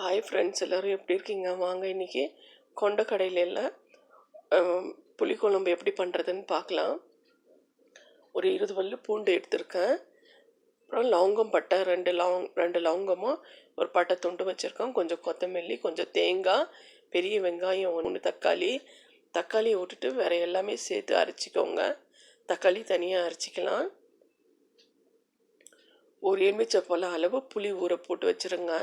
Hi friends, எல்லோரும் எப்படி இருக்கீங்க? வாங்க இன்றைக்கி கொண்டக்கடையில புளிக்குழம்பு எப்படி பண்ணுறதுன்னு பார்க்கலாம். ஒரு 20 பல்லு பூண்டு எடுத்திருக்கேன். அப்புறம் லவங்கம் பட்டை ரெண்டு லவங்கமும் ஒரு பட்டை துண்டு வச்சுருக்கேன். கொஞ்சம் கொத்தமல்லி, கொஞ்சம் தேங்காய், பெரிய வெங்காயம் 1 தக்காளியை விட்டுட்டு வேறு எல்லாமே சேர்த்து அரைச்சிக்கோங்க. தக்காளி தனியாக அரைச்சிக்கலாம். ஒரு எலுமிச்சை பழம் அளவு புளி ஊற போட்டு வச்சுருங்க.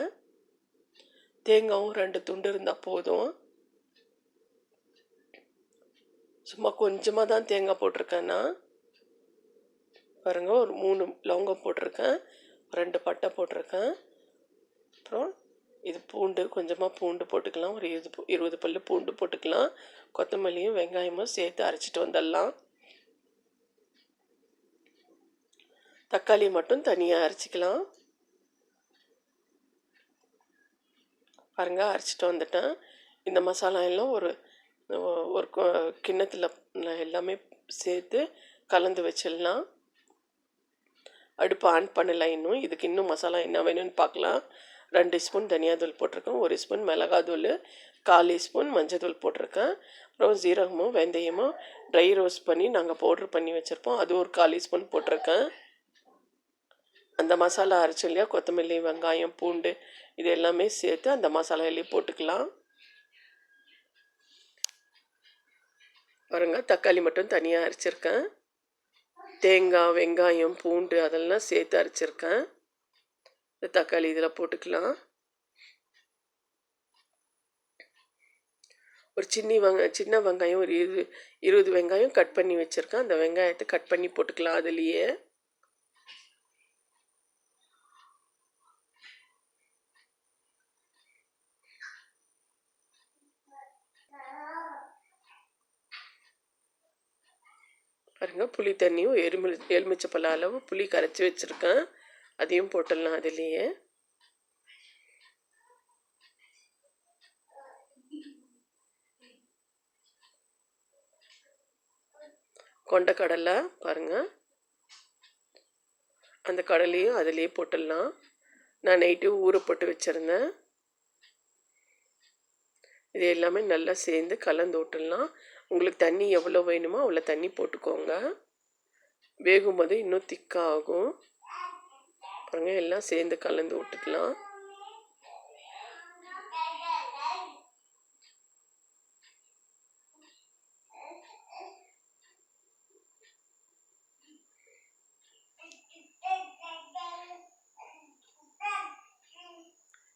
தேங்காயும் 2 துண்டு இருந்தால் போதும். சும்மா கொஞ்சமாக தான் தேங்காய் போட்டிருக்கேன்னா பாருங்கள். ஒரு 3 லவங்கம் போட்டிருக்கேன், 2 பட்டை போட்டிருக்கேன். அப்புறம் இது பூண்டு, கொஞ்சமாக பூண்டு போட்டுக்கலாம். ஒரு 20 பல்லு பூண்டு போட்டுக்கலாம். கொத்தமல்லியும் வெங்காயமும் சேர்த்து அரைச்சிட்டு வந்துடலாம். தக்காளி மட்டும் தனியாக அரைச்சிக்கலாம். பாருங்கள், அரைச்சிட்டு வந்துட்டேன். இந்த மசாலா எல்லாம் ஒரு கிண்ணத்தில் எல்லாமே சேர்த்து கலந்து வச்சிடலாம். அடுப்பு ஆன் பண்ணலாம். இதுக்கு இன்னும் மசாலா என்ன வேணும்னு பார்க்கலாம். 2 ஸ்பூன் தனியாத்தூள் போட்டிருக்கேன், 1 ஸ்பூன் மிளகாத்தூள், 1/4 ஸ்பூன் மஞ்சத்தூள் போட்டிருக்கேன். அப்புறம் ஜீரகமும் வெந்தயமும் ட்ரை ரோஸ்ட் பண்ணி நாங்கள் பவுட்ரு பண்ணி வச்சுருப்போம், அது ஒரு 1/4 ஸ்பூன் போட்டிருக்கேன். அந்த மசாலா அரைச்சி இல்லையா, கொத்தமல்லி, வெங்காயம், பூண்டு இது எல்லாமே சேர்த்து அந்த மசாலாவிலேயே போட்டுக்கலாம். பாருங்கள், தக்காளி மட்டும் தனியாக அரைச்சிருக்கேன். தேங்காய், வெங்காயம், பூண்டு அதெல்லாம் சேர்த்து அரைச்சிருக்கேன். இந்த தக்காளி இதில் போட்டுக்கலாம். ஒரு சின்ன வெங்காயம் ஒரு 20 வெங்காயம் கட் பண்ணி வச்சுருக்கேன். அந்த வெங்காயத்தை கட் பண்ணி போட்டுக்கலாம் அதுலேயே. பாருங்க, புளி தண்ணியும் எலுமிச்சை பழ அளவு புளி கரைச்சி வச்சுருக்கேன், அதையும் போட்டுடலாம் அதுலேயே. கொண்டக்கடலை பாருங்கள், அந்த கடலையும் அதிலேயே போட்டுடலாம். நான் நைட்டு ஊற போட்டு வச்சுருந்தேன். இது எல்லாமே நல்லா சேர்ந்து கலந்து விட்டுடலாம். உங்களுக்கு தண்ணி எவ்வளோ வேணுமோ அவ்வளோ தண்ணி போட்டுக்கோங்க. வேகும்போது இன்னும் திக்காகும். பாருங்கள், எல்லாம் சேர்ந்து கலந்து விட்டுக்கலாம்.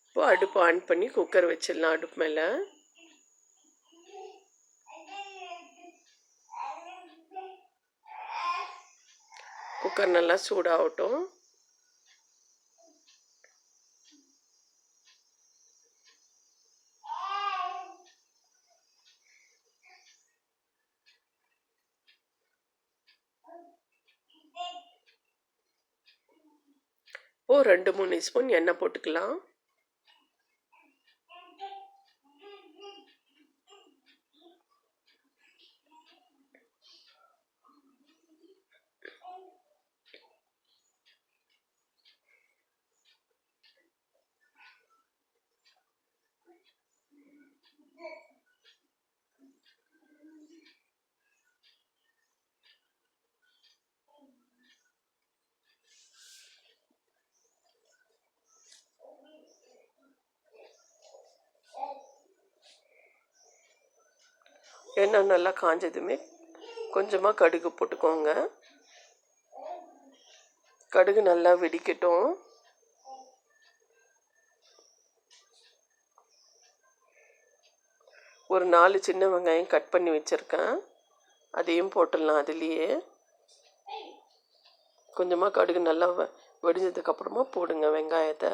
இப்போ அடுப்பு ஆன் பண்ணி குக்கர் வச்சிடலாம் அடுப்பு மேலே. குக்கர் நல்லா சூடாகட்டும். இப்போ 2-3 ஸ்பூன் எண்ணெய் போட்டுக்கலாம். எண்ணெய் நல்லா காஞ்சதுமே கொஞ்சமாக கடுகு போட்டுக்கோங்க. கடுகு நல்லா வெடிக்கட்டும். ஒரு 4 சின்ன வெங்காயம் கட் பண்ணி வச்சுருக்கேன், அதையும் போட்டுடலாம் அதுலேயே. கொஞ்சமாக கடுகு நல்லா வெடிஞ்சதுக்கப்புறமா போடுங்க வெங்காயத்தை.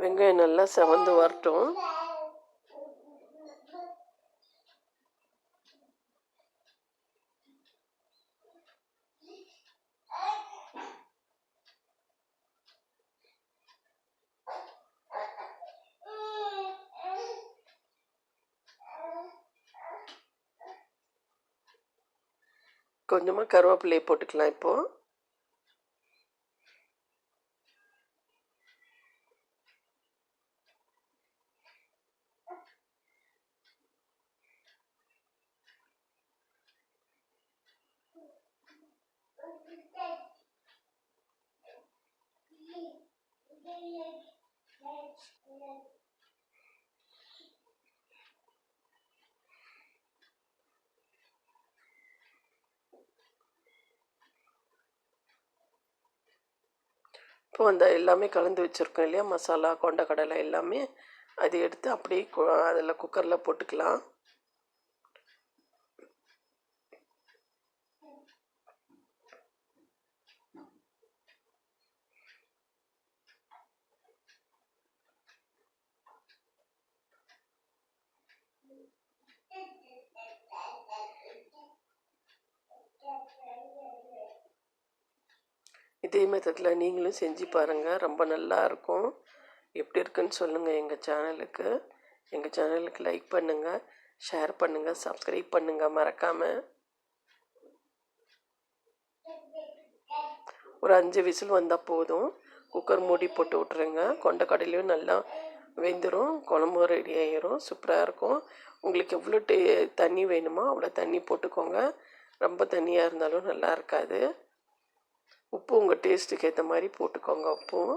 வெங்காயம் நல்லா செவந்து வரட்டும். கொஞ்சமாக கருவேப்பிலையை போட்டுக்கலாம் இப்போது. இப்போ அந்த எல்லாமே கலந்து வச்சுருக்கோம் இல்லையா, மசாலா கொண்டக்கடலை எல்லாமே, அது எடுத்து அப்படியே அதில் குக்கரில் போட்டுக்கலாம். இதே மெத்தடில் நீங்களும் செஞ்சு பாருங்கள், ரொம்ப நல்லா இருக்கும். எப்படி இருக்குன்னு சொல்லுங்கள் எங்கள் சேனலுக்கு. எங்கள் சேனலுக்கு லைக் பண்ணுங்கள், ஷேர் பண்ணுங்கள், சப்ஸ்கிரைப் பண்ணுங்கள் மறக்காமல். ஒரு 5 விசில் வந்தால் போதும். குக்கர் மூடி போட்டு விட்ருங்க. கொண்டக்கடலையும் நல்லா வெந்துடும், குழம்பும் ரெடி ஆகிரும், சூப்பராக இருக்கும். உங்களுக்கு எவ்வளோ தண்ணி வேணுமோ அவ்வளோ தண்ணி போட்டுக்கோங்க. ரொம்ப தண்ணியாக இருந்தாலும் நல்லா இருக்காது. உப்பு உங்கள் டேஸ்ட்டுக்கு ஏற்ற மாதிரி போட்டுக்கோங்க. உப்பும்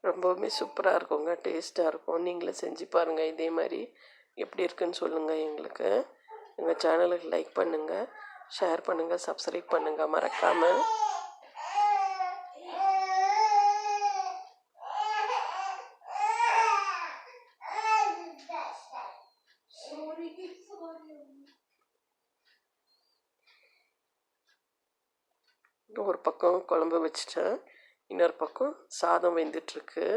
ரொம்பவுமே சூப்பராக இருக்குங்க, டேஸ்ட்டாக இருக்கும். நீங்களும் செஞ்சு பாருங்கள் இதே மாதிரி. எப்படி இருக்குன்னு சொல்லுங்கள் எங்களுக்கு. எங்கள் சேனலுக்கு லைக் பண்ணுங்கள், ஷேர் பண்ணுங்கள், சப்ஸ்கிரைப் பண்ணுங்கள் மறக்காமல். ஒரு பக்கம் குழம்பு வச்சுட்டேன், இன்னொரு பக்கம் சாதம் வெந்துட்டுருக்கு.